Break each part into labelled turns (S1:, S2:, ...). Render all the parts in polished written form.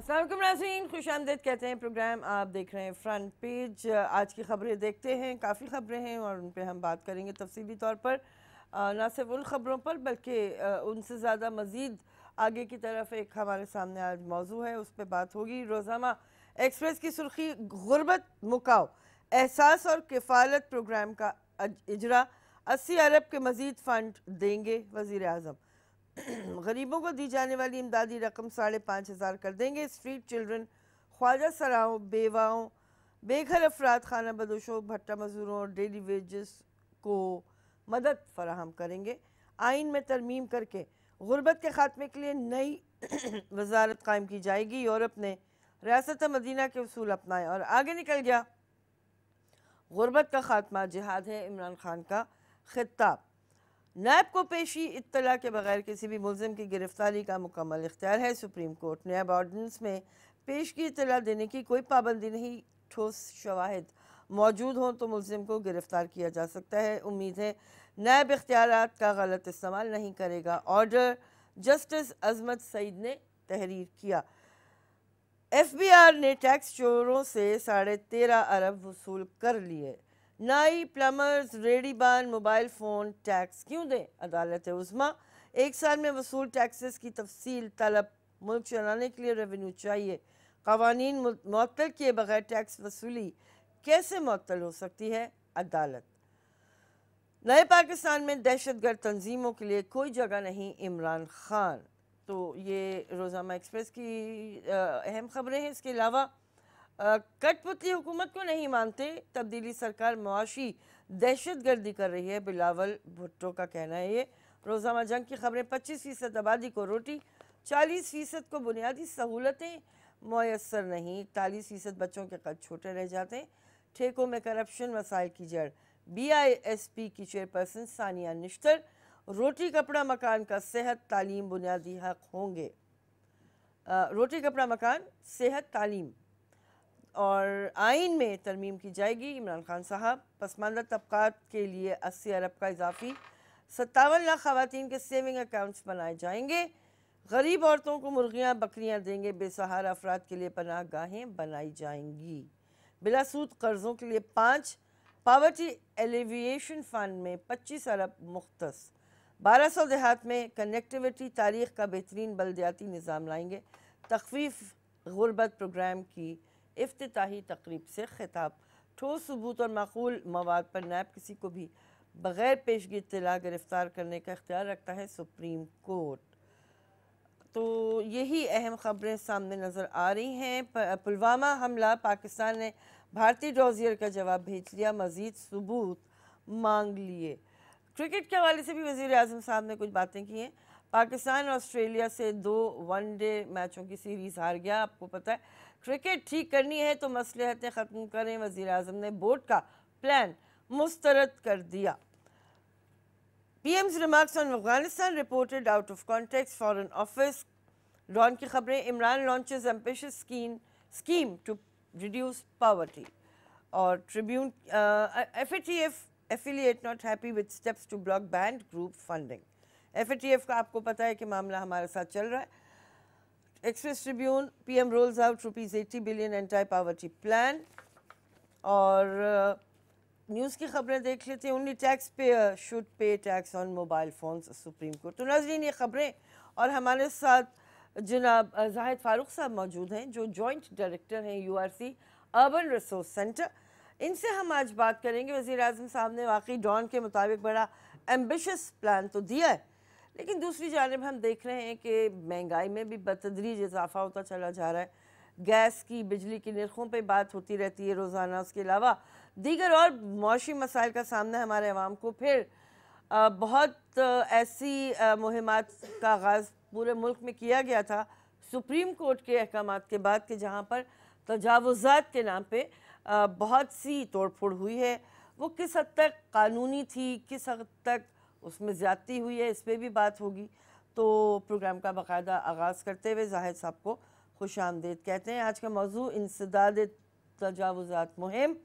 S1: अस्सलामुअलैकुम नाज़रीन, खुशामदीद कहते हैं प्रोग्राम। आप देख रहे हैं फ्रंट पेज। आज की खबरें देखते हैं, काफ़ी खबरें हैं और उन पे हम बात करेंगे तफसीली तौर पर, ना सिर्फ उन खबरों पर बल्कि उनसे ज़्यादा मज़ीद आगे की तरफ एक हमारे सामने आज मौजू है, उस पर बात होगी। रोज़ाना एक्सप्रेस की सुर्खी, गुर्बत मुकाओ एहसास और किफ़ालत प्रोग्राम का इजरा, 80 अरब के मज़ीद फ़ंड देंगे वज़ीर आज़म। गरीबों को दी जाने वाली इमदादी रकम 5,500 कर देंगे। स्ट्रीट चिल्ड्रन, ख्वाजा सराओं, बेवाओं, बेघर अफराद, खाना बदोशों, भट्टा मजदूरों और डेली वेजेस को मदद फराहम करेंगे। आइन में तरमीम करके गुर्बत के ख़ात्मे के लिए नई वजारत कायम की जाएगी। यूरोप ने रियासत मदीना के उसूल अपनाए और आगे निकल गया। गुर्बत का खात्मा जिहाद है, इमरान खान का खिताब। नैब को पेशी इत्तला के बगैर किसी भी मुलजिम की गिरफ्तारी का मुकम्मल इख्तियार है। सुप्रीम कोर्ट नैब ऑर्डिनेंस में पेश की इत्तला देने की कोई पाबंदी नहीं। ठोस शवाहिद मौजूद हों तो मुलजिम को गिरफ्तार किया जा सकता है। उम्मीद है नैब इख्तियारात का गलत इस्तेमाल नहीं करेगा। ऑर्डर जस्टिस अजमत सईद ने तहरीर किया। FBI ने टैक्स चोरों से 13.5 अरब वसूल कर लिए। नाई, प्लम्बर्स, रेडीबान, मोबाइल फ़ोन टैक्स क्यों दें? अदालत उज़्मा 1 साल में वसूल टैक्सेस की तफसील तलब। मुल्क चलाने के लिए रेवेन्यू चाहिए। कवानीन मुअत्तल किए बगैर टैक्स वसूली कैसे मुअत्तल हो सकती है? अदालत। नए पाकिस्तान में दहशतगर्द तंजीमों के लिए कोई जगह नहीं, इमरान खान। तो ये रोज़ाना एक्सप्रेस की अहम खबरें हैं। इसके अलावा कठपुतली हुकूमत को नहीं मानते, तब्दीली सरकार मुआशी दहशतगर्दी कर रही है, बिलावल भुट्टो का कहना है। ये रोज़ाना जंग की खबरें। 25% आबादी को रोटी, 40% को बुनियादी सहूलतें मुयसर नहीं, 41% बच्चों के कद छोटे रह जाते हैं। ठेकों में करप्शन मसाइल की जड़। BISP की चेयरपर्सन सानिया निश्तर। रोटी कपड़ा मकान का सेहत तालीम बुनियादी हक होंगे। रोटी कपड़ा मकान, सेहत तालीम और आइन में तरमीम की जाएगी। इमरान खान साहब। पसमानदा तबकात के लिए 80 अरब का इजाफी, 57 लाख खवातीन के सेविंग अकाउंट्स बनाए जाएंगे। गरीब औरतों को मुर्गियाँ बकरियाँ देंगे। बेसहारा अफराद के लिए पनाह गाहें बनाई जाएंगी। बिलासूद कर्ज़ों के लिए 5। पावर्टी एलिविएशन फ़ंड में 25 अरब मुख्तस। 1200 देहात में कनेक्टिविटी तारीख का बेहतरीन बल्दियाती निज़ाम लाएंगे। तखफीफ गुर्बत प्रोग्राम की इफ्तिताही तकरीब से खिताब। ठोस सबूत और माकूल मवाद पर नैब किसी को भी बग़ैर पेशगी इत्तला गिरफ्तार करने का इख्तियार रखता है सुप्रीम कोर्ट। तो यही अहम खबरें सामने नज़र आ रही हैं। पुलवामा हमला, पाकिस्तान ने भारतीय डॉजियर का जवाब भेज लिया, मज़ीद सबूत मांग लिए। क्रिकेट के हवाले से भी वज़ीर आज़म साहब ने कुछ बातें की हैं। पाकिस्तान ऑस्ट्रेलिया से 2 वनडे मैचों की सीरीज़ हार गया। आपको पता है क्रिकेट ठीक करनी है तो मसलहतें ख़त्म करें। वज़ीर आज़म ने बोर्ड का प्लान मुस्तरद कर दिया। PM's remarks on Afghanistan reported out of context. Foreign Office Dawn की खबरें। Imran launches ambitious scheme to reduce poverty. और Tribune FATF affiliate not happy with steps to block banned group funding. FATF का आपको पता है कि मामला हमारे साथ चल रहा है। Express Tribune PM roles out ₹80 billion anti poverty plan. और न्यूज़ की खबरें देख लेते हैं। Only tax payer should pay tax on mobile phones, supreme court. तो नाज़रीन ये खबरें, और हमारे साथ जनाब जाहिद फारूक साहब मौजूद हैं जो जॉइंट डायरेक्टर हैं URC अर्बन रिसोर्स सेंटर। इनसे हम आज बात करेंगे। वज़ीर आज़म साहब ने वाकई डॉन के मुताबिक बड़ा एम्बिशियस प्लान तो दिया है, लेकिन दूसरी जानिब हम देख रहे हैं कि महंगाई में भी बतदरीज इजाफा होता चला जा रहा है। गैस की, बिजली की निर्खों पे बात होती रहती है रोज़ाना। उसके अलावा दीगर और मौशी मसाइल का सामना हमारे अवाम को। फिर बहुत ऐसी मुहिमात का आगाज़ पूरे मुल्क में किया गया था सुप्रीम कोर्ट के अहकामात के बाद कि जहाँ पर तजावुज़ात के नाम पे बहुत सी तोड़फोड़ हुई है। वो किस हद तक कानूनी थी, किस हद तक उसमें ज़्यादती हुई है, इस पर भी बात होगी। तो प्रोग्राम का बाकायदा आगाज़ करते हुए जाहिद साहब को खुश आमदीद कहते हैं। आज का मौजू इंसदाद तजावुज़ात मुहिम,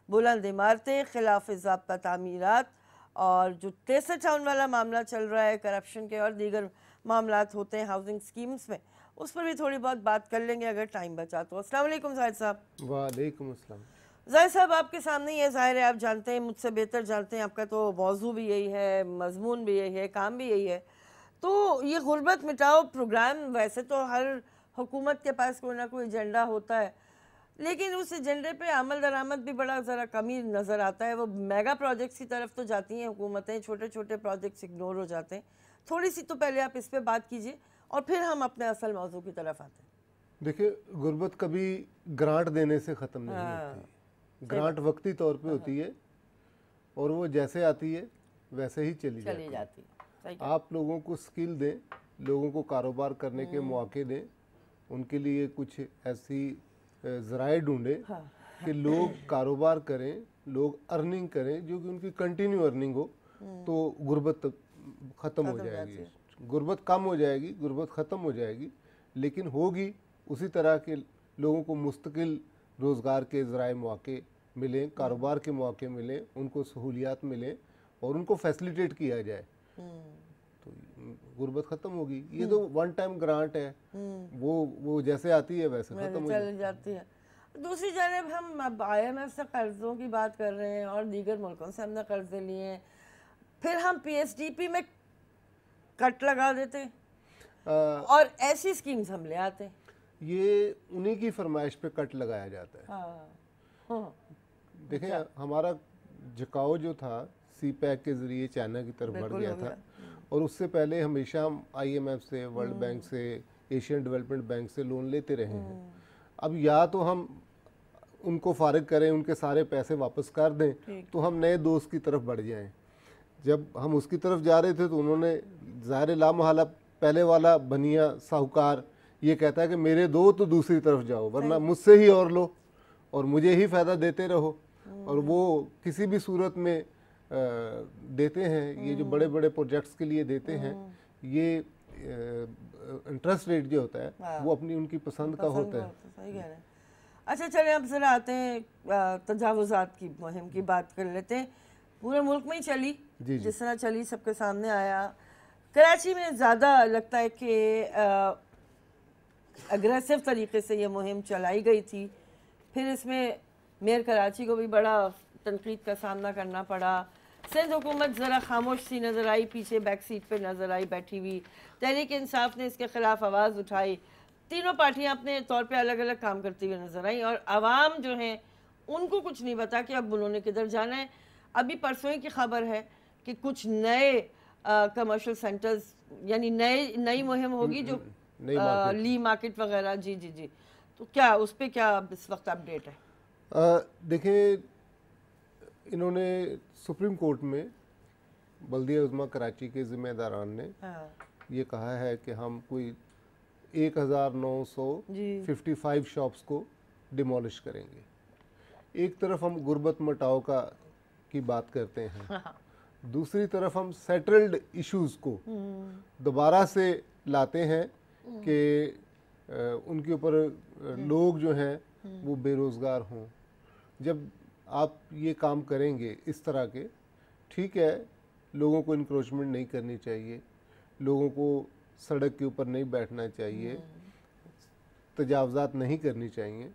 S1: बुलंद इमारतें, खिलाफ ज़ाब्ता तामीरात, और जो 63 टाउन वाला मामला चल रहा है करप्शन के और दीगर मामलात होते हैं हाउसिंग स्कीम्स में, उस पर भी थोड़ी बहुत बात कर लेंगे अगर टाइम बचा तो। अस्सलाम वालेकुम जाहिद साहब।
S2: वालेकुम अस्सलाम।
S1: जाहिद साहब, आपके सामने ये ज़ाहिर है, आप जानते हैं, मुझसे बेहतर जानते हैं, आपका तो मौजू भी यही है, मजमून भी यही है, काम भी यही है। तो ये गुर्बत मिटाओ प्रोग्राम, वैसे तो हर हुकूमत के पास कोई ना कोई एजेंडा होता है, लेकिन उस एजेंडे पे अमल दरामद भी बड़ा ज़रा कमी नज़र आता है। वो मेगा प्रोजेक्ट्स की तरफ तो जाती हैं हुकूमतें, छोटे छोटे प्रोजेक्ट्स इग्नोर हो जाते हैं। थोड़ी सी तो पहले आप इस पे बात कीजिए और फिर हम अपने असल मौजू की तरफ आते हैं।
S2: देखिए, गुर्बत कभी ग्रांट देने से ख़त्म नहीं होती। ग्रांट वक्ती तौर पे होती है और वो जैसे आती है वैसे ही चली जाती है।
S1: सही
S2: आप लोगों को स्किल दें, लोगों को कारोबार करने के मौके दें, उनके लिए कुछ ऐसी ज़राए ढूंढें कि लोग कारोबार करें, लोग अर्निंग करें, जो कि उनकी कंटिन्यू अर्निंग हो, तो गुर्बत ख़त्म हो जाएगी। गुर्बत कम हो जाएगी, गुर्बत ख़त्म हो जाएगी, लेकिन होगी उसी तरह के लोगों को मुस्तकिल रोज़गार के ज़राए मौके मिलें, कारोबार के मौके मिलें, उनको सहूलियात मिलें और उनको फैसिलिटेट किया जाए, तो गुर्बत ख़त्म होगी। ये तो वन टाइम ग्रांट है, वो जैसे आती है वैसे ख़त्म हो
S1: जाती है। दूसरी जानब हम अब IMF से कर्ज़ों की बात कर रहे हैं और दीगर मुल्कों से हमने कर्ज़े लिए हैं, फिर हम PSDP में कट लगा देते हैं और ऐसी स्कीम्स हम ले आते हैं।
S2: ये उन्हीं की फरमाइश पे कट लगाया जाता है।
S1: हाँ।
S2: देखें, हमारा झुकाव जो था CPEC के ज़रिए चाइना की तरफ बढ़ गया था और उससे पहले हमेशा हम IMF से, वर्ल्ड बैंक से, एशियन डेवलपमेंट बैंक से लोन लेते रहे हैं। अब या तो हम उनको फारिग करें, उनके सारे पैसे वापस कर दें, तो हम नए दोस्त की तरफ बढ़ जाएं। जब हम उसकी तरफ जा रहे थे तो उन्होंने ज़ाहिर ला महला पहले वाला बनिया साहूकार ये कहता है कि मेरे दो तो दूसरी तरफ जाओ, वरना मुझसे ही और लो और मुझे ही फ़ायदा देते रहो, और वो किसी भी सूरत में देते हैं। ये जो बड़े बड़े प्रोजेक्ट्स के लिए देते हैं, ये इंटरेस्ट रेट जो होता है वो अपनी उनकी पसंद का होता है।
S1: सही कह रहे हैं। अच्छा, चले अब ज़रा आते हैं तजावुज़ात की मुहिम की बात कर लेते हैं। पूरे मुल्क में ही चली, जिस तरह चली सबके सामने आया। कराची में ज़्यादा लगता है कि अग्रेसिव तरीके से ये मुहिम चलाई गई थी, फिर इसमें मेयर कराची को भी बड़ा तनकीद का सामना करना पड़ा। सिंध हुकूमत ज़रा खामोश सी नज़र आई, पीछे बैक सीट पे नज़र आई बैठी हुई। तहरीक इंसाफ ने इसके ख़िलाफ़ आवाज़ उठाई। तीनों पार्टियां अपने तौर पे अलग अलग काम करती हुई नज़र आई और आवाम जो हैं उनको कुछ नहीं पता कि अब उन्होंने किधर जाना है। अभी परसों ही की खबर है कि कुछ नए कमर्शियल सेंटर्स, यानी नई मुहिम होगी जो ली मार्केट वगैरह। जी जी जी, तो क्या उस पर क्या इस वक्त अपडेट है?
S2: देखिए, इन्होंने सुप्रीम कोर्ट में बल्दिया उज़्मा कराची के ज़िम्मेदारान ने ये कहा है कि हम कोई 1955 शॉप्स को डिमोलिश करेंगे। एक तरफ हम गुर्बत मटाओ की बात करते हैं, दूसरी तरफ हम सेटल्ड इश्यूज़ को दोबारा से लाते हैं कि उनके ऊपर लोग जो हैं वो बेरोज़गार हों। जब आप ये काम करेंगे इस तरह के, ठीक है, लोगों को इंक्रोचमेंट नहीं करनी चाहिए, लोगों को सड़क के ऊपर नहीं बैठना चाहिए, तजावज़ात नहीं करनी चाहिए,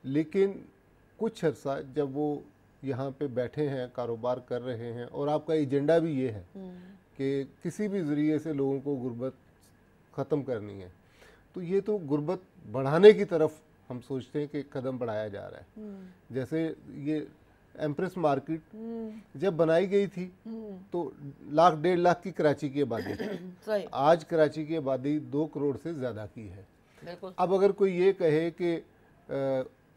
S2: लेकिन कुछ अर्सा जब वो यहाँ पे बैठे हैं, कारोबार कर रहे हैं और आपका एजेंडा भी ये है कि किसी भी ज़रिए से लोगों को गुर्बत ख़त्म करनी है, तो ये तो गुर्बत बढ़ाने की तरफ हम सोचते हैं कि कदम बढ़ाया जा रहा है। जैसे ये एम्प्रेस मार्केट जब बनाई गई थी तो 1.5 लाख की कराची की आबादी थी। आज कराची की आबादी 2 करोड़ से ज़्यादा की है। अब अगर कोई ये कहे कि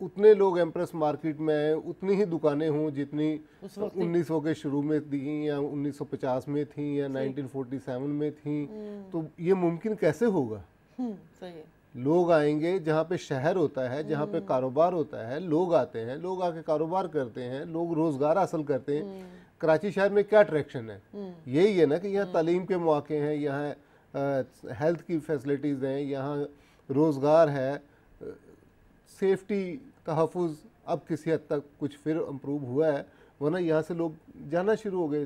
S2: उतने लोग एम्प्रेस मार्केट में आए, उतनी ही दुकानें हों जितनी 1900 के शुरू में थी या 1950 में थी या 1947 में थी, तो ये मुमकिन कैसे होगा?
S1: सही है।
S2: लोग आएंगे, जहाँ पे शहर होता है, जहाँ पे कारोबार होता है, लोग आते हैं, लोग आके कारोबार करते हैं, लोग रोज़गार हासिल करते हैं। कराची शहर में क्या अट्रैक्शन है? यही है ना कि यहाँ तालीम के मौके हैं, यहाँ हेल्थ की फैसिलिटीज़ हैं, यहाँ रोज़गार है, सेफ्टी तहफ़्फ़ुज़ अब किसी हद तक कुछ फिर इम्प्रूव हुआ है, वरना यहाँ से लोग जाना शुरू हो गए।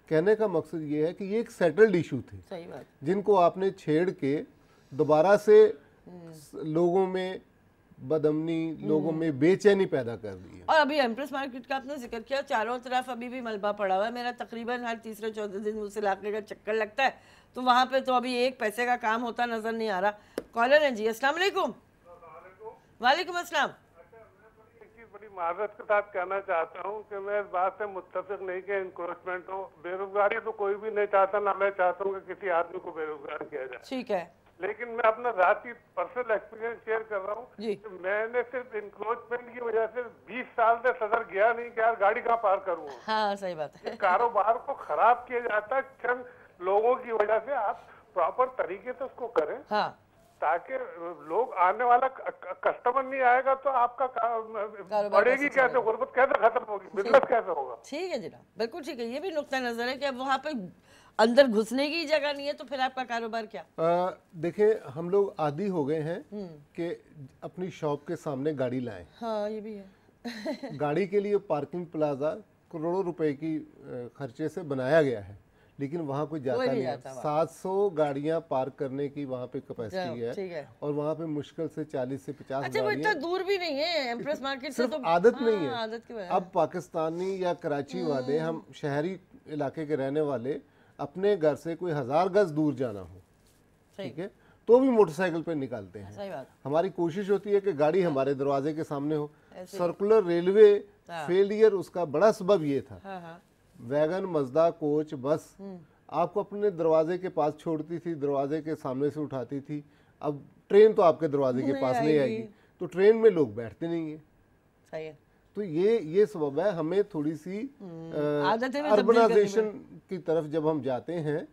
S2: कहने का मकसद ये है कि ये एक सेटल्ड इशू थी,
S1: सही बात,
S2: जिनको आपने छेड़ के दोबारा से लोगों में बदअमनी, लोगों में बेचैनी पैदा कर दी है।
S1: और अभी एम्प्रेस मार्केट का आपने जिक्र किया, चारों तरफ अभी भी मलबा पड़ा हुआ है। मेरा तकरीबन हर तीसरे चौथे दिन उस इलाके का चक्कर लगता है, तो वहाँ पे तो अभी एक पैसे का काम होता नजर नहीं आ रहा। कॉलर है जी, अस्सलाम वालेकुम। वालेकुम अस्सलाम।
S3: बड़ी माजरत के साथ कहना चाहता हूँ कि मैं इस बात से मुत्तफिक नहीं कि इंक्रोचमेंट हो। बेरोजगारी तो कोई भी नहीं चाहता, ना मैं चाहता हूँ कि किसी आदमी को बेरोजगार किया जाए।
S1: ठीक है,
S3: लेकिन मैं अपना जाती पर्सनल एक्सपीरियंस शेयर कर रहा हूँ कि मैंने सिर्फ इंक्रोचमेंट की वजह से 20 साल से सदर गया नहीं कि यार गाड़ी कहाँ पार करूँ।
S1: हाँ सही बात है।
S3: कारोबार को खराब किया जाता है चंद लोगों की वजह से। आप प्रॉपर तरीके से उसको करें,
S1: हाँ,
S3: ताकि लोग आने वाला कस्टमर नहीं आएगा तो आपका बढ़ेगी कैसे, गुर्बत कैसे खत्म होगी, बिजनेस कैसे होगा।
S1: ठीक है जनाब, बिल्कुल ठीक है। ये भी नुक्ता नजर है कि अब वहाँ पे अंदर घुसने की जगह नहीं है, तो फिर आपका कारोबार क्या?
S2: देखिए, हम लोग आदी हो गए हैं कि अपनी शॉप के सामने गाड़ी लाएं।
S1: हाँ ये भी है।
S2: गाड़ी के लिए पार्किंग प्लाजा करोड़ों रुपए की खर्चे से बनाया गया है, लेकिन वहाँ कोई जाता नहीं है। 700 गाड़ियाँ पार्क करने की वहाँ पे कैपेसिटी है, और वहाँ पे मुश्किल से 40 से 50
S1: अच्छा, वो इतना दूर भी नहीं है एम्प्रेस मार्केट से, तो
S2: आदत नहीं है।
S1: आदत की वजह।
S2: अब पाकिस्तानी या कराची वाले, हम शहरी इलाके के रहने वाले, अपने घर से कोई 1000 गज दूर जाना हो, ठीक है, तो भी मोटरसाइकिल पे निकालते हैं।
S1: सही बात।
S2: हमारी कोशिश होती है कि गाड़ी हमारे दरवाजे के सामने हो। सर्कुलर रेलवे फेलियर उसका बड़ा सबब ये था। वैगन, मजदा, कोच, बस आपको अपने दरवाजे के पास छोड़ती थी, दरवाजे के सामने से उठाती थी। अब ट्रेन तो आपके दरवाजे के पास नहीं आएगी, तो ट्रेन में लोग बैठते नहीं है।
S1: सही है।
S2: तो ये सबब है। हमें थोड़ी सी अर्बनाइजेशन की तरफ जब हम जाते हैं,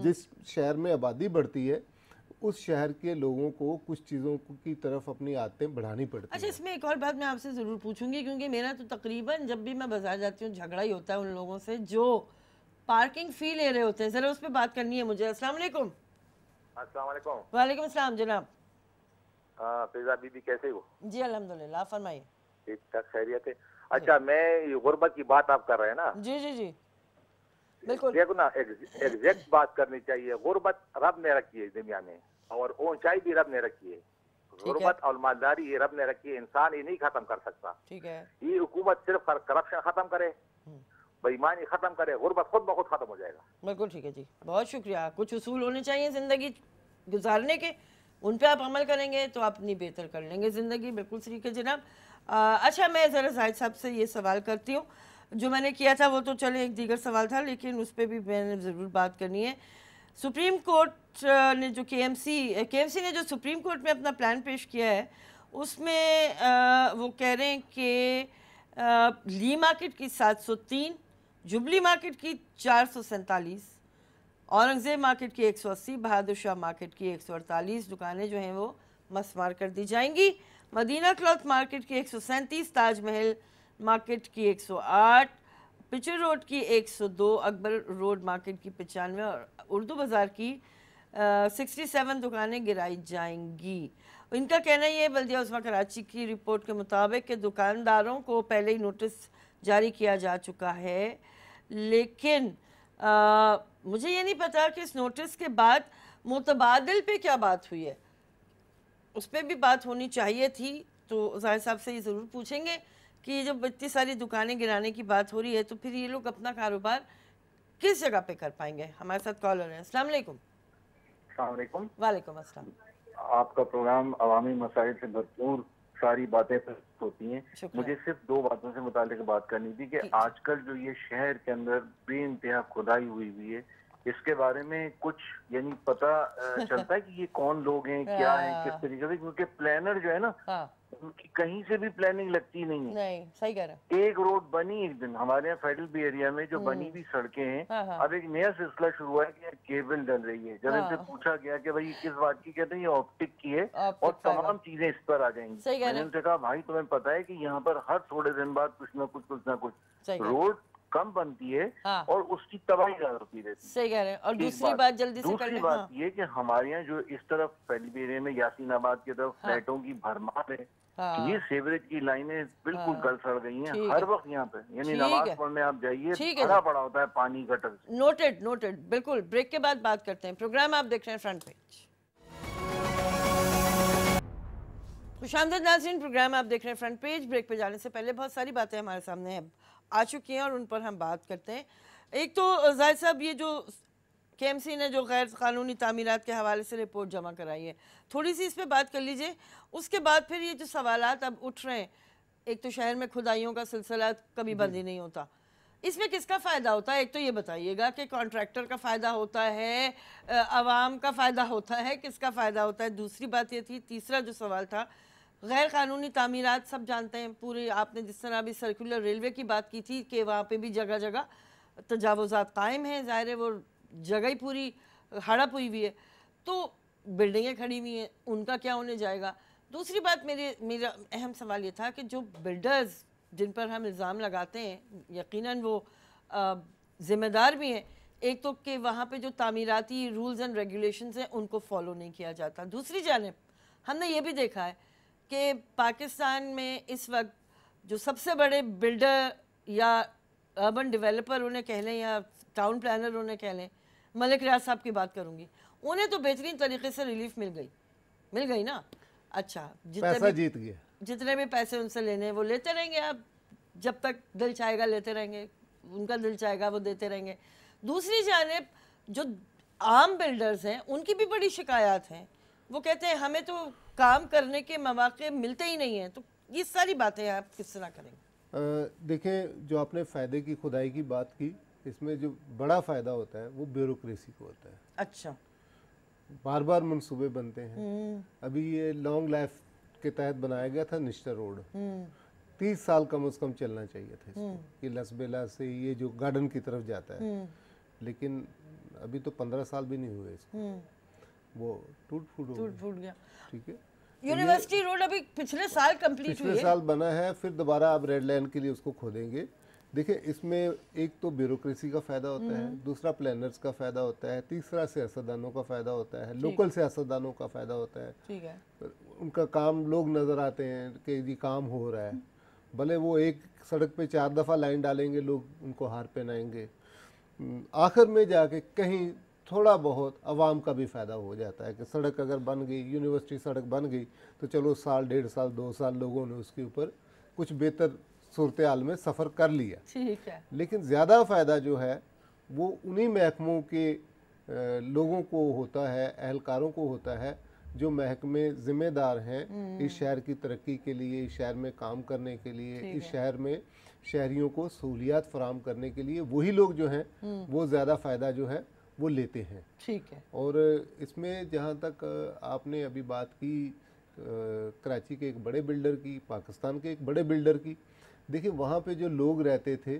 S2: जिस शहर में आबादी बढ़ती है, उस शहर के लोगों को कुछ चीज़ों की तरफ अपनी आदतें बढ़ानी पड़ती हैं।
S1: अच्छा, इसमें एक और बात मैं आपसे ज़रूर पूछूंगी, क्योंकि मेरा तो तकरीबन जब भी मैं बाजार जाती हूँ झगड़ा ही होता है उन लोगों से जो पार्किंग फ़ी ले रहे होते हैं। ज़रा उस पर बात करनी है मुझे। अस्सलाम वालेकुम।
S4: अस्सलाम वालेकुम।
S1: वालेकुम अस्सलाम जनाब।
S4: फिजा बीबी कैसे हो?
S1: जी अल्हम्दुलिल्लाह, फरमाइए।
S4: ठीक ठाक, खैरियत है। अच्छा, मैं ये गुर्बत की बात आप कर रहे हैं ना?
S1: जी जी जी बिल्कुल।
S4: देखो ना, एग्जैक्ट बात करनी चाहिए। गुर्बत रब ने रखी है दुनिया में, और ऊंचाई भी रब ने रखी है। गुर्बत और मालदारी ये रब ने रखी है, इंसान ये नहीं खत्म कर सकता।
S1: ठीक है।
S4: ये हुकूमत सिर्फ करप्शन खत्म करे, बेईमानी खत्म करे, गुर्बत खुद ब खुद खत्म हो जाएगा।
S1: बिल्कुल ठीक है जी, बहुत शुक्रिया। कुछ उसूल होने चाहिए ज़िंदगी गुजारने के, उन पे आप अमल करेंगे तो आप अपनी बेहतर कर लेंगे ज़िंदगी। बिल्कुल सही है जनाब। अच्छा, मैं ज़रा जाहिद साहब से ये सवाल करती हूँ, जो मैंने किया था वो तो चले एक दीगर सवाल था, लेकिन उस पर भी मैंने ज़रूर बात करनी है। सुप्रीम कोर्ट ने जो केएमसी ने जो सुप्रीम कोर्ट में अपना प्लान पेश किया है, उसमें वो कह रहे हैं कि ली मार्केट की 703, जुबली मार्केट की 447, औरंगज़ेब मार्केट की 180, बहादुर शाह मार्केट की 148 दुकानें जो हैं वो मस्मार कर दी जाएंगी। मदीना क्लॉथ मार्केट की 137, ताजमहल मार्केट की 108, पिचर रोड की 102, अकबर रोड मार्केट की 95 और उर्दू बाज़ार की 67 दुकानें गिराई जाएंगी। इनका कहना ये, बल्दिया उस्मा कराची की रिपोर्ट के मुताबिक कि दुकानदारों को पहले ही नोटिस जारी किया जा चुका है, लेकिन मुझे ये नहीं पता कि इस नोटिस के बाद मुतबादिल पे क्या बात हुई है, उस पर भी बात होनी चाहिए थी। तो जाहिर साहब से ये ज़रूर पूछेंगे कि जब इतनी सारी दुकानें गिराने की बात हो रही है तो फिर ये लोग अपना कारोबार किस जगह पे कर पाएंगे। हमारे साथ कॉलर है। अस्सलाम वालेकुम।
S5: अस्सलाम वालेकुम।
S1: वालेकुम अस्सलाम।
S5: आपका प्रोग्राम अवामी मसाइल से भरपूर सारी बातें होती हैं।
S1: शुक्रिया।
S5: मुझे सिर्फ दो बातों से मुतालिक बात करनी थी कि आजकल जो ये शहर के अंदर बेइंतहा खुदाई हुई है, इसके बारे में कुछ यानी पता चलता है कि ये कौन लोग हैं, क्या है, किस तरीके से? क्योंकि प्लानर जो है ना, उनकी कहीं से भी प्लानिंग लगती नहीं है।
S1: नहीं, सही कह रहे हैं।
S5: एक रोड बनी एक दिन हमारे यहाँ फेडरल बी एरिया में, जो बनी हुई सड़कें हैं, अब एक नया सिलसिला शुरू हुआ है कि केबल डल रही है। जब इनसे पूछा गया कि भाई किस बात की, कहते हैं ये ऑप्टिक की है और तमाम चीजें इस पर आ जाएंगी। मैंने उनसे कहा भाई तुम्हें पता है कि यहाँ पर हर थोड़े दिन बाद कुछ ना कुछ रोड कम बनती है और उसकी तबाही ज्यादा होती रहती है।
S1: सही कह रहे हैं। और दूसरी बात जल्दी से
S5: दूसरी बात ये कि हमारे यहाँ जो इस तरफ फेडरल एरिया में यासीनाबाद की तरफ फ्लैटों की भरमार है, ये सीवरेज की लाइनें बिल्कुल गल सड़ गई हैं हर वक्त यहाँ पे। यानी नमाज पढ़ने आप जाइए, भरा पड़ा होता है पानी गटर।
S1: नोटेड बिल्कुल। ब्रेक के बाद बात करते हैं। प्रोग्राम आप देख रहे हैं फ्रंट पेज। खुशामदीद नाज़रीन, प्रोग्राम आप देख रहे हैं फ्रंट पेज। ब्रेक पे जाने से पहले बहुत सारी बातें हमारे सामने आ चुकी हैं और उन पर हम बात करते हैं। एक तो जाहिद साहब, ये जो KMC ने जो गैर कानूनी तामीरात के हवाले से रिपोर्ट जमा कराई है, थोड़ी सी इस पर बात कर लीजिए। उसके बाद फिर ये जो सवालात अब उठ रहे हैं, एक तो शहर में खुदाइयों का सिलसिला कभी बंद ही नहीं होता, इसमें किसका फ़ायदा होता है? एक तो ये बताइएगा कि कॉन्ट्रैक्टर का फ़ायदा होता है, आवाम का फ़ायदा होता है, किसका फ़ायदा होता है? दूसरी बात ये थी, तीसरा जो सवाल था, गैर कानूनी तामीरात सब जानते हैं पूरे, आपने जिस तरह अभी सर्कुलर रेलवे की बात की थी कि वहाँ पे भी जगह जगह तजावुज़ात कायम हैं, ज़ाहिर है वो जगह ही पूरी हड़प हुई हुई है, तो बिल्डिंगें खड़ी हुई हैं, उनका क्या होने जाएगा? दूसरी बात, मेरा अहम सवाल ये था कि जो बिल्डर्स जिन पर हम इल्ज़ाम लगाते हैं, यकीनन वो ज़िम्मेदार भी हैं। एक तो कि वहाँ पे जो तामीराती रूल्स एंड रेगुलेशंस हैं उनको फॉलो नहीं किया जाता। दूसरी जानिब हमने ये भी देखा है कि पाकिस्तान में इस वक्त जो सबसे बड़े बिल्डर या अर्बन डेवलपर उन्हें कह लें या टाउन प्लानर उन्हें कह लें, मलिक रियाज साहब की बात करूँगी, उन्हें तो बेहतरीन तरीके से रिलीफ मिल गई ना। अच्छा,
S2: पैसा जीत गया,
S1: जितने भी पैसे उनसे लेने वो लेते रहेंगे, आप जब तक दिल चाहेगा लेते रहेंगे, उनका दिल चाहेगा वो देते रहेंगे। दूसरी जानिब जो आम बिल्डर्स हैं उनकी भी बड़ी शिकायत हैं, वो कहते हैं हमें तो काम करने के मौके मिलते ही नहीं हैं। तो ये सारी बातें आप किस तरह करेंगे?
S2: देखें, जो आपने फ़ायदे की खुदाई की बात की, इसमें जो बड़ा फ़ायदा होता है वो ब्यूरोक्रेसी को होता है।
S1: अच्छा,
S2: बार बार मंसूबे बनते हैं। अभी ये लॉन्ग लाइफ के तहत बनाया गया था निश्चर रोड, 30 साल कम से कम चलना चाहिए था इसको, कि लसबेला से ये जो गार्डन की तरफ जाता है, लेकिन अभी तो 15 साल भी नहीं हुए इसको, वो टूट फूट गया। ठीक है,
S1: यूनिवर्सिटी रोड अभी पिछले साल कंप्लीट हुई है,
S2: पिछले साल बना है, फिर दोबारा आप रेड लाइन के लिए उसको खोदेंगे। देखिए, इसमें एक तो ब्यूरोक्रेसी का फ़ायदा होता है, दूसरा प्लानर्स का फ़ायदा होता है, तीसरा सियासतदानों का फ़ायदा होता है, लोकल सियासतदानों का फ़ायदा होता है।
S1: ठीक है,
S2: उनका काम, लोग नज़र आते हैं कि जी काम हो रहा है, भले वो एक सड़क पे 4 दफ़ा लाइन डालेंगे, लोग उनको हार पहनाएंगे, आखिर में जाके कहीं थोड़ा बहुत आवाम का भी फ़ायदा हो जाता है कि सड़क अगर बन गई, यूनिवर्सिटी सड़क बन गई, तो चलो साल, 1.5 साल, 2 साल लोगों ने उसके ऊपर कुछ बेहतर सूरत हाल में सफ़र कर लिया।
S1: ठीक है,
S2: लेकिन ज़्यादा फ़ायदा जो है वो उन्हीं महकमों के लोगों को होता है, एहलकारों को होता है, जो महकमे ज़िम्मेदार हैं इस शहर की तरक्की के लिए, इस शहर में काम करने के लिए, इस शहर में शहरियों को सहूलियात फराम करने के लिए। वही लोग जो हैं वो ज़्यादा फ़ायदा जो है वो लेते हैं।
S1: ठीक है।
S2: और इसमें जहाँ तक आपने अभी बात की कराची के एक बड़े बिल्डर की, पाकिस्तान के एक बड़े बिल्डर की, देखिए वहाँ पे जो लोग रहते थे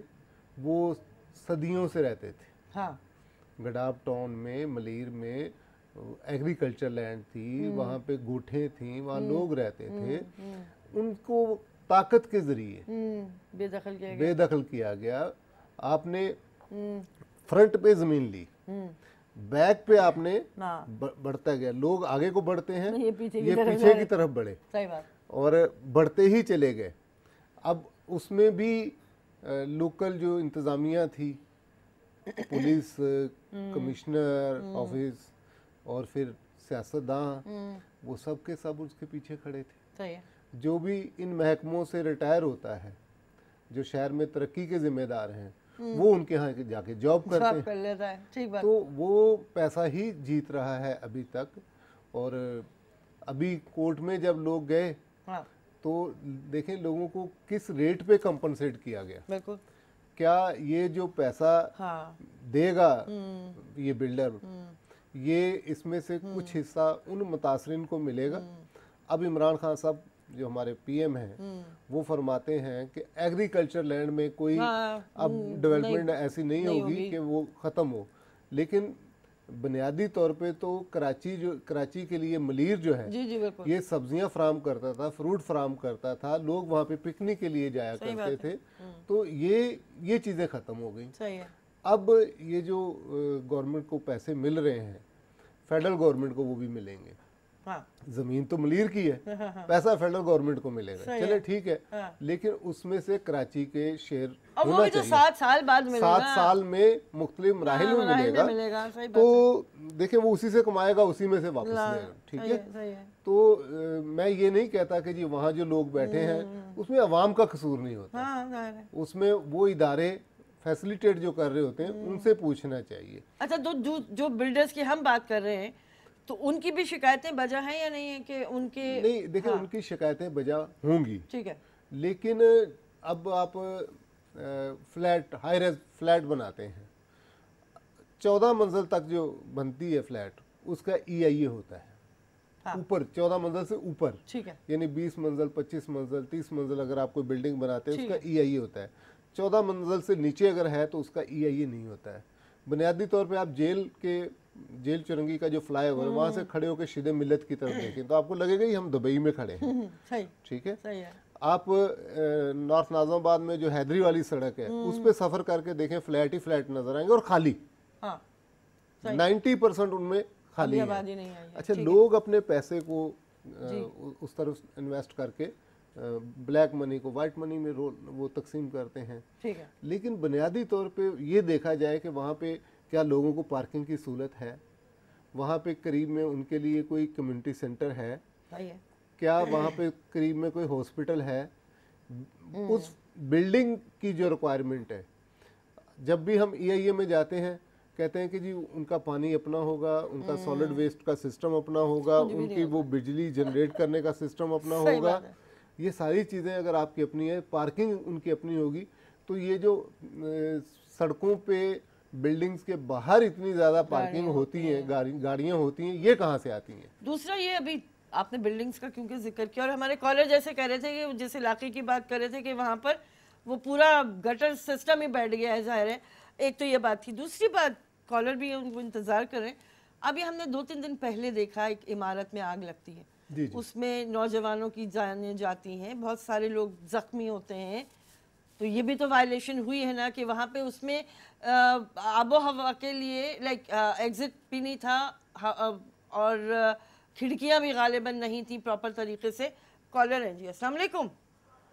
S2: वो सदियों से रहते थे।
S1: हाँ,
S2: गडाब टाउन में, मलीर में एग्रीकल्चर लैंड थी, वहाँ पे गोठें थी, वहाँ लोग रहते थे, उनको ताकत के ज़रिए बेदखल किया गया। आपने फ्रंट पे ज़मीन ली, बैक पे आपने बढ़ता गया, लोग आगे को बढ़ते हैं, ये पीछे की तरफ बढ़े,
S1: सही बात,
S2: और बढ़ते ही चले गए। अब उसमें भी लोकल जो इंतज़ामिया थी, पुलिस, कमिश्नर ऑफिस और फिर सियासतदान, वो सब के सब उसके पीछे खड़े थे।
S1: सही है।
S2: जो भी इन महकमों से रिटायर होता है, जो शहर में तरक्की के जिम्मेदार हैं, वो उनके यहाँ जाके जॉब करते
S1: कर लेता है। ठीक बात।
S2: तो वो पैसा ही जीत रहा है अभी तक। और अभी कोर्ट में जब लोग गए,
S1: हाँ,
S2: तो देखें लोगों को किस रेट पे कंपनसेट किया गया।
S1: बिल्कुल।
S2: क्या ये जो पैसा
S1: हाँ,
S2: देगा ये बिल्डर, ये इसमें से कुछ हिस्सा उन मुतासरीन को मिलेगा? अब इमरान खान साहब जो हमारे पीएम हैं, वो फरमाते हैं कि एग्रीकल्चर लैंड में कोई अब डेवलपमेंट ऐसी नहीं होगी कि वो ख़त्म हो। लेकिन बुनियादी तौर पे तो कराची के लिए मलीर जो है,
S1: जी बिल्कुल, ये
S2: सब्जियां फराम करता था, फ्रूट फराम करता था, लोग वहाँ पे पिकनिक के लिए जाया करते थे। तो ये चीज़ें ख़त्म हो गई।
S1: सही है।
S2: अब ये जो गवर्नमेंट को पैसे मिल रहे हैं, फेडरल गवर्नमेंट को वो भी मिलेंगे।
S1: हाँ।
S2: जमीन तो मलीर की है, पैसा फेडरल गवर्नमेंट को मिलेगा, चले ठीक है, लेकिन उसमें से कराची के शेयर होना चाहिए।
S1: 7 साल बाद मिलेगा,
S2: 7 साल में मुख्तलिफ मराहिल में मिलेगा। तो देखिए वो उसी से कमाएगा, उसी में से वापस लेगा, ठीक है। तो मैं ये नहीं कहता कि जी वहाँ जो लोग बैठे हैं उसमें अवाम का कसूर नहीं होता, उसमें वो इदारे फैसिलिटेट जो कर रहे होते हैं उनसे पूछना चाहिए।
S1: अच्छा, तो जो बिल्डर्स की हम बात कर रहे हैं तो उनकी भी शिकायतें बजा हैं या नहीं है कि उनके?
S2: नहीं, देखिए उनकी शिकायतें बजा होंगी,
S1: ठीक है,
S2: लेकिन अब आप फ्लैट, हाई रेज फ्लैट बनाते हैं, 14 मंजिल तक जो बनती है फ्लैट उसका EIA होता है, ऊपर 14 मंजिल से ऊपर,
S1: ठीक है,
S2: यानी 20 मंजिल, 25 मंजिल, 30 मंजिल अगर आप कोई बिल्डिंग बनाते हैं उसका EIA होता है। 14 मंजिल से नीचे अगर है तो उसका EIA नहीं होता है। बुनियादी तौर पे आप जेल चुरंगी का जो फ्लाई ओवर वहां से खड़े होकर शिदे मिल्लत की तरफ देखें तो आपको लगेगा ही हम दुबई में खड़े हैं, ठीक है।
S1: सही है।
S2: आप नॉर्थ नाज़िमाबाद में जो हैदरी वाली सड़क है उस पे सफर करके देखें, फ्लैट ही फ्लैट नजर आएंगे और खाली, 90% उनमें खाली है। अच्छा, लोग अपने पैसे को उस तरफ इन्वेस्ट करके ब्लैक मनी को वाइट मनी में वो तकसीम करते हैं, ठीक है। लेकिन बुनियादी तौर पे ये देखा जाए कि वहाँ पे क्या लोगों को पार्किंग की सहूलत है, वहाँ पे करीब में उनके लिए कोई कम्युनिटी सेंटर है, क्या वहाँ पे करीब में कोई हॉस्पिटल है, उस बिल्डिंग की जो रिक्वायरमेंट है। जब भी हम EIA में जाते हैं कहते हैं कि जी उनका पानी अपना होगा, उनका सॉलिड वेस्ट का सिस्टम अपना होगा, उनकी वो बिजली जनरेट करने का सिस्टम अपना होगा। ये सारी चीज़ें अगर आपकी अपनी है, पार्किंग उनकी अपनी होगी, तो ये जो सड़कों पे बिल्डिंग्स के बाहर इतनी ज़्यादा पार्किंग होती है, गाड़ियाँ होती हैं, ये कहाँ से आती हैं?
S1: दूसरा ये अभी आपने बिल्डिंग्स का क्योंकि जिक्र किया और हमारे कॉलेज जैसे कह रहे थे कि जिस इलाके की बात कर रहे थे कि वहाँ पर वो पूरा गटर सिस्टम ही बैठ गया है, जाहिर है। एक तो ये बात थी, दूसरी बात कॉलर भी उनको इंतज़ार करें। अभी हमने 2-3 दिन पहले देखा एक इमारत में आग लगती है, जी। उसमें नौजवानों की जानें जाती हैं, बहुत सारे लोग ज़ख्मी होते हैं, तो ये भी तो वायलेशन हुई है ना कि वहाँ पे उसमें आबो हवा के लिए एग्ज़िट भी नहीं था और खिड़कियाँ भी गालिबन नहीं थी प्रॉपर तरीके से। कॉलर हैं जी, अस्सलाम वालेकुम।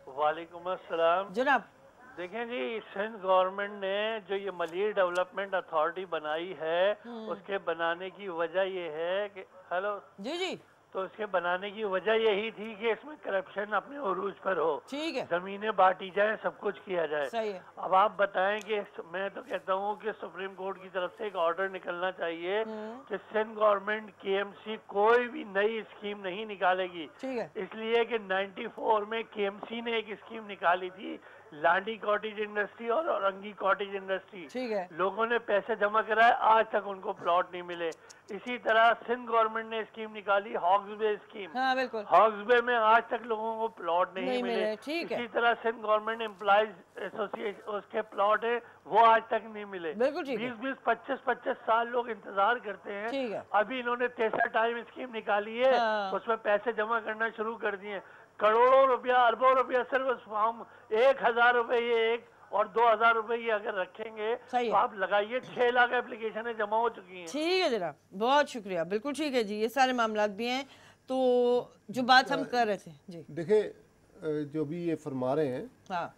S6: वालेकुम अस्सलाम
S1: जनाब।
S6: देखें जी, सिंध गवर्नमेंट ने जो ये मलीर डेवलपमेंट अथॉरिटी बनाई है उसके बनाने की वजह ये है कि हेलो
S1: जी जी,
S6: तो इसके बनाने की वजह यही थी कि इसमें करप्शन अपने उरूज पर हो,
S1: ठीक है,
S6: जमीनें बांटी जाए, सब कुछ किया जाए,
S1: सही है।
S6: अब आप बताएं कि मैं तो कहता हूँ कि सुप्रीम कोर्ट की तरफ से एक ऑर्डर निकलना चाहिए कि सिंध गवर्नमेंट KMC कोई भी नई स्कीम नहीं निकालेगी,
S1: ठीक है,
S6: इसलिए कि 94 में KMC ने एक स्कीम निकाली थी, लांडी कॉटेज इंडस्ट्री और औरंगी कॉटेज इंडस्ट्री,
S1: ठीक है।
S6: लोगों ने पैसे जमा कराए, आज तक उनको प्लॉट नहीं मिले। इसी तरह सिंध गवर्नमेंट ने स्कीम निकाली हॉक्स बे स्कीम,
S1: हाँ बिल्कुल,
S6: हॉक्स बे में आज तक लोगों को प्लॉट नहीं मिले,
S1: ठीक है।
S6: इसी तरह सिंध गवर्नमेंट एम्प्लॉइज एसोसिएशन उसके प्लॉट है वो आज तक नहीं मिले, 20-20, 25-25 साल लोग इंतजार करते हैं, ठीक है। अभी इन्होंने 63 टाइम स्कीम निकाली है, उसमें पैसे जमा करना शुरू कर दिए, करोड़ों रुपया, अरबों रुपया सिर्फ उस फॉर्म 1000 रुपए ये एक और 2000 रुपए ये अगर रखेंगे तो आप लगाइए 6 लाख एप्लीकेशनें जमा हो चुकी हैं।
S1: ठीक है जनाब, बहुत शुक्रिया, बिल्कुल ठीक है जी, ये सारे मामलात भी हैं। तो जो बात हम कर रहे थे जी,
S2: देखिए जो भी ये फरमा रहे हैं, हाँ,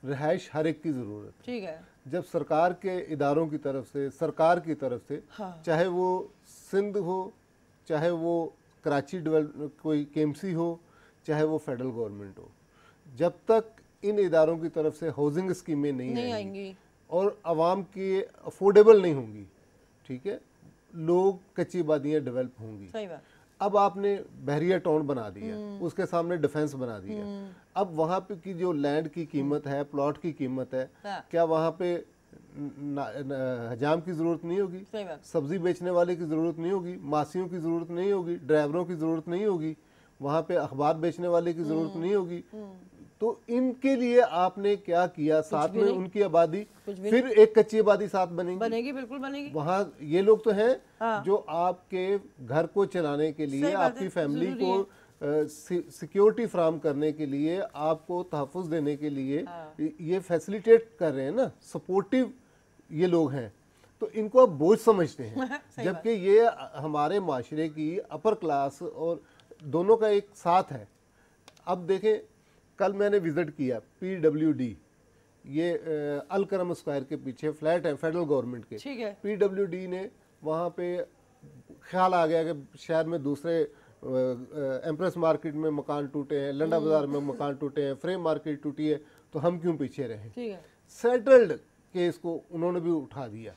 S2: रिहाइश हर एक की ज़रूरत, ठीक है। जब सरकार के इदारों की तरफ से, सरकार की तरफ से, हाँ, चाहे वो सिंध हो, चाहे वो कराची कोई KMC हो, चाहे वो फेडरल गवर्नमेंट हो, जब तक इन इदारों की तरफ से हाउसिंग स्कीमें नहीं आएंगी और आवाम की अफोर्डेबल नहीं होंगी, ठीक है, लोग कच्ची आबादियाँ डेवलप होंगी। सही बात। अब आपने बहरिया टाउन बना दिया, उसके सामने डिफेंस बना दिया, अब वहाँ पे की जो लैंड की कीमत है, प्लॉट की कीमत है, क्या वहाँ पे हजाम की ज़रूरत नहीं होगी, सब्जी बेचने वाले की ज़रूरत नहीं होगी, मासियों की ज़रूरत नहीं होगी, ड्राइवरों की ज़रूरत नहीं होगी, वहाँ पे अखबार बेचने वाले की ज़रूरत नहीं होगी। तो इनके लिए आपने क्या किया, साथ में उनकी आबादी, फिर एक कच्ची आबादी साथ बनेगी, बिल्कुल बनेगी। वहाँ ये लोग तो हैं, हाँ, जो आपके घर को चलाने के लिए, आपकी फैमिली को सिक्योरिटी फ्राहम करने के लिए, आपको तहफ़्फ़ुज़ देने के लिए, हाँ, ये फैसिलिटेट कर रहे हैं ना, सपोर्टिव ये लोग हैं। तो इनको अब बोझ समझते हैं जबकि ये हमारे माशरे की अपर क्लास और दोनों का एक साथ है। अब देखें, कल मैंने विजिट किया PWD, ये अलकरम स्क्वायर के पीछे फ्लैट है फेडरल गवर्नमेंट के।
S1: ठीक है।
S2: PWD ने वहाँ पे ख्याल आ गया कि शहर में दूसरे एम्प्रेस मार्केट में मकान टूटे हैं, लंडा बाजार में मकान टूटे हैं, फ्रेम मार्केट टूटी है, तो हम क्यों पीछे रहें।
S1: ठीक है।
S2: सेटल्ड केस को उन्होंने भी उठा दिया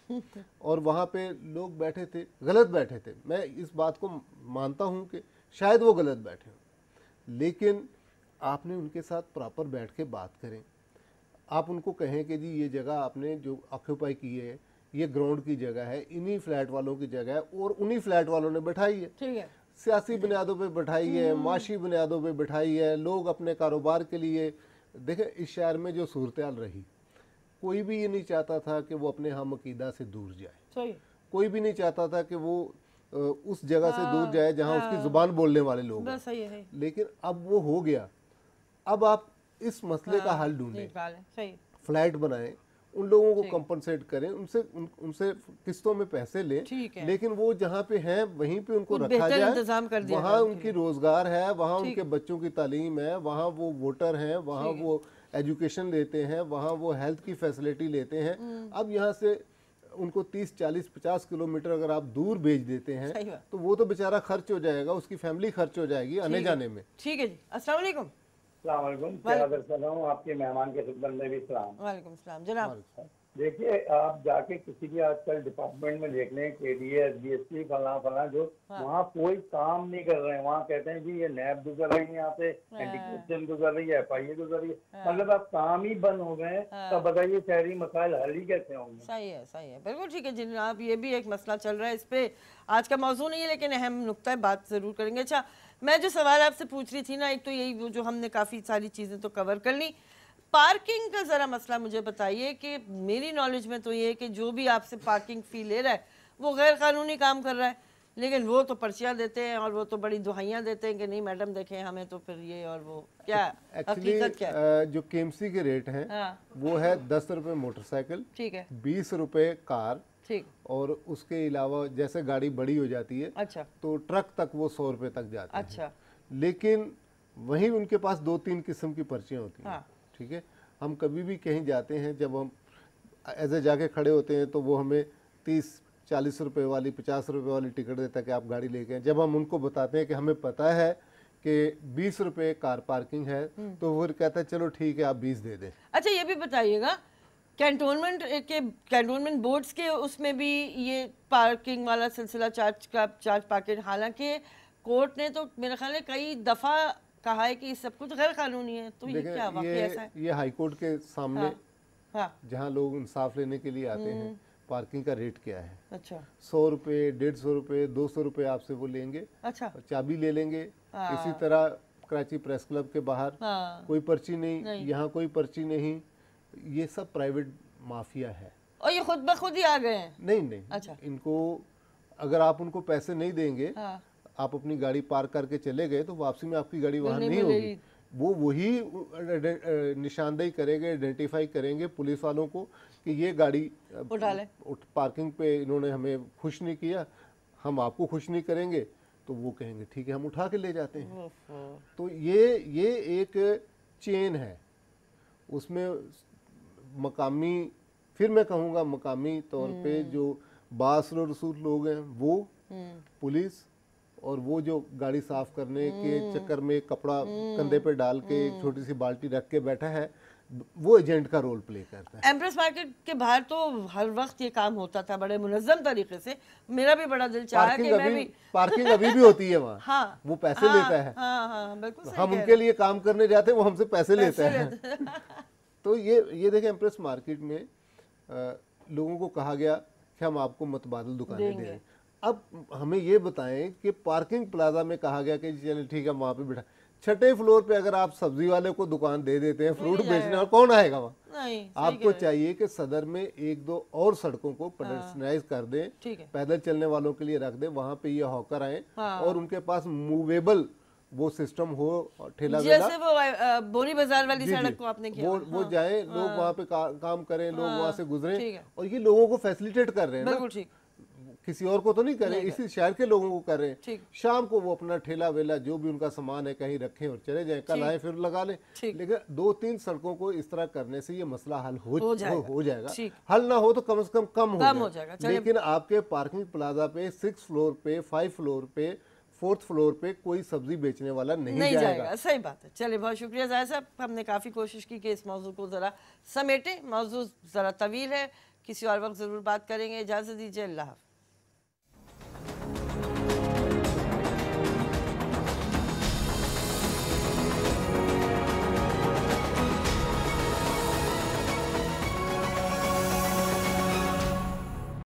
S2: और वहाँ पे लोग बैठे थे, गलत बैठे थे। मैं इस बात को मानता हूँ कि शायद वो गलत बैठे हों, लेकिन आपने उनके साथ प्रॉपर बैठ के बात करें। आप उनको कहें कि जी ये जगह आपने जो ऑक्यूपाई की है ये ग्राउंड की जगह है, इन्हीं फ्लैट वालों की जगह है और उन्हीं फ्लैट वालों ने बैठाई है।
S1: ठीक है।
S2: सियासी बुनियादों पे बैठाई है, माशी बुनियादों पे बैठाई है। लोग अपने कारोबार के लिए देखें, इस शहर में जो सूरत-ए-हाल रही, कोई भी ये नहीं चाहता था कि वो अपने हम अकीदा से दूर जाए।
S1: सही।
S2: कोई भी नहीं चाहता था कि वो उस जगह से दूर जाए जहाँ उसकी जुबान बोलने वाले लोग हैं।
S1: सही है।
S2: लेकिन अब वो हो गया। अब आप इस मसले का हल ढूंढें, फ्लैट बनाएं, उन लोगों को कंपनसेट करें, उनसे किस्तों में पैसे लें, लेकिन वो जहाँ पे हैं वहीं पे उनको रखा जाए। वहाँ उनकी रोजगार है, वहाँ उनके बच्चों की तालीम है, वहाँ वो वोटर हैं, वहाँ वो एजुकेशन लेते हैं, वहाँ वो हेल्थ की फैसिलिटी लेते हैं। अब यहाँ से उनको 30, 40, 50 किलोमीटर अगर आप दूर भेज देते हैं तो वो तो बेचारा खर्च हो जाएगा, उसकी फैमिली खर्च हो जाएगी आने जाने में।
S1: ठीक है जी। अस्सलाम वालेकुम।
S7: आपके मेहमान के खिदमत में भी सलाम।
S1: वालेकुम सलाम जनाब।
S7: देखिए, आप जाके किसी भी आजकल डिपार्टमेंट में देख लें, KDA, SBSP, फला जो वहाँ कोई काम नहीं कर रहे हैं। वहाँ कहते हैं जी ये नैब गुजर रही है, यहाँ पे एंटी गुजर रही है, FIA गुजर रही है। मतलब अब काम ही बंद हो गए, तो बताइए शहरी मसाइल हल ही कैसे होंगे।
S1: सही है बिल्कुल ठीक है जनाब। ये भी एक मसला चल रहा है, इस पे आज का मौजू नहीं है लेकिन अहम नुक्ता है, बात जरूर करेंगे। अच्छा, मैं जो सवाल आपसे पूछ रही थी ना, एक तो यही वो जो हमने काफ़ी सारी चीज़ें तो कवर कर ली, पार्किंग का ज़रा मसला मुझे बताइए कि मेरी नॉलेज में तो ये है कि जो भी आपसे पार्किंग फ़ी ले रहा है वो गैर कानूनी काम कर रहा है, लेकिन वो तो पर्चियाँ देते हैं और वो तो बड़ी दुहाइयाँ देते हैं कि नहीं मैडम देखें हमें तो फिर ये और वो। क्या हकीकत क्या है?
S2: जो KMC के रेट हैं वो है 10 रुपये मोटरसाइकिल,
S1: ठीक है,
S2: 20 रुपये कार,
S1: ठीक, और
S2: उसके अलावा जैसे गाड़ी बड़ी हो जाती है
S1: अच्छा तो
S2: ट्रक तक वो 100 रुपये तक जाते हैं।
S1: अच्छा,
S2: लेकिन वहीं उनके पास 2-3 किस्म की पर्चियाँ होती हैं। ठीक है, हम कभी भी कहीं जाते हैं, जब हम ऐसे जाके खड़े होते हैं तो वो हमें 30-40 रुपये वाली 50 रुपये वाली टिकट देता है कि आप गाड़ी लेके आए। जब हम उनको बताते हैं कि हमें पता है कि 20 रुपये कार पार्किंग है तो वो कहता है चलो ठीक है आप 20 दे दें।
S1: अच्छा, ये भी बताइएगा कैंटोनमेंट बोर्ड्स के उसमें भी ये पार्किंग वाला सिलसिला चार्ज पैकेट, हालांकि कोर्ट ने तो मेरे ख्याल में कई दफ़ा कहा है कि सब कुछ गैर कानूनी है, तो ये क्या वाकई ऐसा है?
S2: ये हाई कोर्ट के सामने जहाँ लोग इंसाफ लेने के लिए आते हैं, पार्किंग का रेट क्या है। अच्छा, 100 रुपये, 150 रुपये, 200 रुपये आपसे वो लेंगे। अच्छा, चाबी ले लेंगे। इसी तरह कराची प्रेस क्लब के बाहर कोई पर्ची नहीं, यहाँ कोई पर्ची नहीं, ये सब प्राइवेट माफिया है
S1: और ये खुद ब खुद ही आ गए हैं।
S2: नहीं। अच्छा, इनको अगर आप उनको पैसे नहीं देंगे, आप अपनी गाड़ी पार्क करके चले गए तो वापसी में आपकी गाड़ी वहाँ नहीं होगी। वो वही निशानदेही करेंगे, आइडेंटिफाई करेंगे पुलिस वालों को कि ये गाड़ी पार्किंग पे इन्होंने हमें खुश नहीं किया, हम आपको खुश नहीं करेंगे, तो वो कहेंगे ठीक है हम उठा के ले जाते हैं। तो ये एक चेन है, उसमें मकामी, फिर मैं कहूँगा मकामी तौर पे जो बासर रसूल लोग हैं वो, पुलिस, और वो जो गाड़ी साफ करने के चक्कर में कपड़ा कंधे पे डाल के छोटी सी बाल्टी रख के बैठा है, वो एजेंट का रोल प्ले करता है।
S1: एम्प्रेस मार्केट के बाहर तो हर वक्त ये काम होता था बड़े मुनज़्ज़म तरीके से। मेरा भी बड़ा दिल चाहा कि मैं भी
S2: पार्किंग अभी भी होती है वहाँ। हाँ, वो पैसे लेता है।
S1: बिल्कुल,
S2: हम उनके लिए काम करने जाते हैं, वो हमसे पैसे लेता है। तो ये देखें, एम्प्रेस मार्केट में लोगों को कहा गया कि हम आपको मतबादल दुकानें दे दें। अब हमें ये बताएं कि पार्किंग प्लाजा में कहा गया कि चलिए ठीक है वहाँ पे बैठा, 6ठे फ्लोर पे अगर आप सब्जी वाले को दुकान दे देते हैं फ्रूट बेचने, और कौन आएगा वहाँ? आपको चाहिए कि सदर में 1-2 और सड़कों को पेडेस्ट्रियनाइज कर दें, पैदल चलने वालों के लिए रख दें, वहाँ पे ये हॉकर आए और उनके पास मूवेबल वो सिस्टम हो, ठेला वेला
S1: जैसे वो बोरी बाजार वाली सड़क को आपने किया,
S2: वो जाए, लोग वहाँ पे काम करें, लोग वहाँ से गुजरे, और ये लोगों को फैसिलिटेट कर रहे हैं ना, किसी और को तो नहीं कर रहे, इसी शहर के लोगों को कर रहे हैं। शाम को वो अपना ठेला वेला जो भी उनका सामान है कहीं रखें और चले जाएं, कल आए फिर लगा लें। लेकिन 2-3 सड़कों को इस तरह करने से ये मसला हल हो जाएगा। हल ना हो तो कम से कम हो जाएगा। लेकिन आपके पार्किंग प्लाजा पे 6 फ्लोर पे, 5 फ्लोर पे, 4th फ्लोर पे कोई सब्जी बेचने वाला नहीं जाएगा।
S1: सही बात है। चलिए, बहुत शुक्रिया जाहिर साहब, हमने काफ़ी कोशिश की कि इस मौजू को ज़रा समेटें। मौजू ज़रा तवील है, किसी और वक्त ज़रूर बात करेंगे। इजाज़त दीजिए, अल्लाह हाफ़िज़।